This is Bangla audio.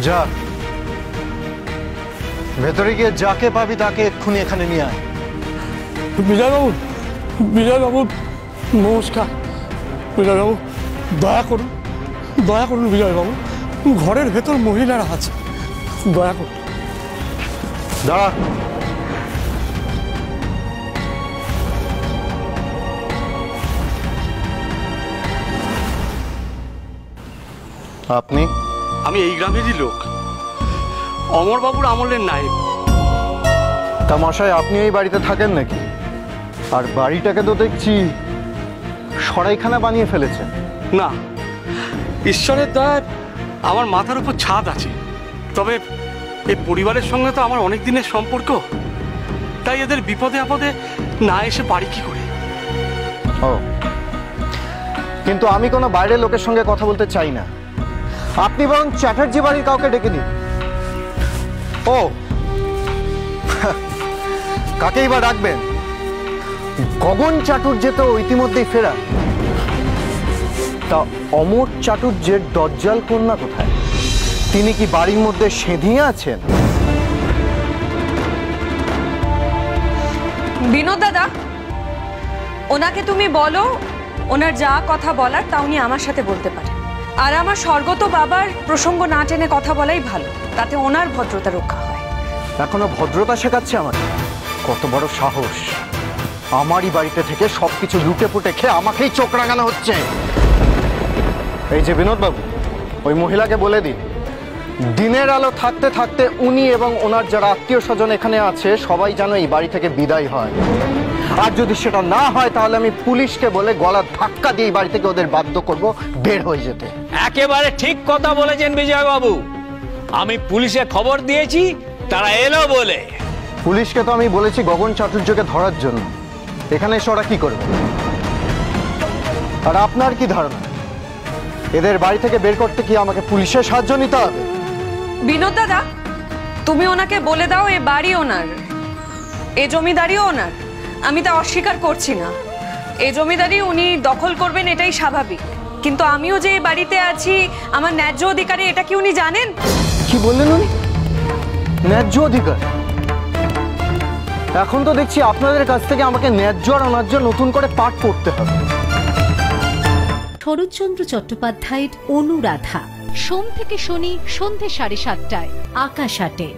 যা, ভেতরে গিয়ে যাকে পাবি তাকে এক্ষুনি এখানে নিয়ে আয়। বিজয়বাবু, বিজয়বাবু নমস্কার। বিজয়বাবু দয়া করুন, দয়া করুন বিজয়বাবু, ঘরের ভেতর মহিলারা আছে, দয়া করুন। দাঁড়া। আপনি? আমি এই গ্রামেরই লোক, অমরবাবুর আমলের নায়েব। তা মশাই, আপনি এই বাড়িতে থাকেন নাকি? আর বাড়িটাকে তো দেখছি সরাইখানা বানিয়ে ফেলেছেন। না, ঈশ্বরের দয়ায় আমার মাথার উপর ছাদ আছে, তবে এই পরিবারের সঙ্গে তো আমার অনেক দিনের সম্পর্ক, তাই এদের বিপদে আপদে না এসে পারি কি করে। ও, কিন্তু আমি কোনো বাইরের লোকের সঙ্গে কথা বলতে চাই না। আপনি বরং চ্যাটার্জি বাড়ির কাউকে ডেকে দিন। ও, কাকেই বা ডাকবেন? গগন চাটুর্যে তো ইতিমধ্যেই ফেরা। তা অমর চাটুর্যের দজ্জাল কন্যা কোথায়? তিনি কি বাড়ির মধ্যে সেঁধিয়ে আছেন? বিনোদ দাদা, ওনাকে তুমি বলো ওনার যা কথা বলার তা উনি আমার সাথে বলতে পারেন। আর আমার স্বর্গত বাবার প্রসঙ্গ না টেনে কথা বলাই ভালো, তাতে ওনার ভদ্রতা রক্ষা হয়। এখনো ভদ্রতা শেখাচ্ছে আমাকে? কত বড় সাহস! আমারই বাড়িতে থেকে সবকিছু লুটে পুটে খেয়ে আমাকেই চোখ রাঙানো হচ্ছে। এই যে বিনোদ বাবু, ওই মহিলাকে বলে দিন, দিনের আলো থাকতে থাকতে উনি এবং ওনার যারা আত্মীয় স্বজন এখানে আছে সবাই যেন এই বাড়ি থেকে বিদায় হয়। আর যদি সেটা না হয় তাহলে আমি পুলিশকে বলে গলা ধাক্কা দিয়ে বাড়ি থেকে ওদের বাধ্য করব বের হয়ে যেতে। একেবারে ঠিক কথা বলেছেন বিজয়বাবু, আমি পুলিশে খবর দিয়েছি, তারা এলো বলে। পুলিশকে তো আমি বলেছি গগন চাটুর্যকে ধরার জন্য, এখানে এসে ওরা কি করবে? আর আপনার কি ধারণা, এদের বাড়ি থেকে বের করতে কি আমাকে পুলিশের সাহায্য নিতে হবে? বিনোদ দাদা, তুমি ওনাকে বলে দাও এ বাড়ি ওনার, এ জমিদারিও ওনার। আমি তা অস্বীকার করছি না, এ জমিদারি উনি দখল করবেন এটাই স্বাভাবিক, কিন্তু আমিও যে এই বাড়িতে আছি আমার ন্যায্য অধিকারে, এটা কি উনি জানেন? কি বললেন উনি? ন্যায্য অধিকার? এখন তো দেখছি আপনাদের কাছ থেকে আমাকে ন্যায্য আর অন্যায্য নতুন করে পাঠ পড়তে হবে। শরৎচন্দ্র চট্টোপাধ্যায়ের অনুরাধা, সোম থেকে শনি সন্ধে 7:30টায়, আকাশ আটে।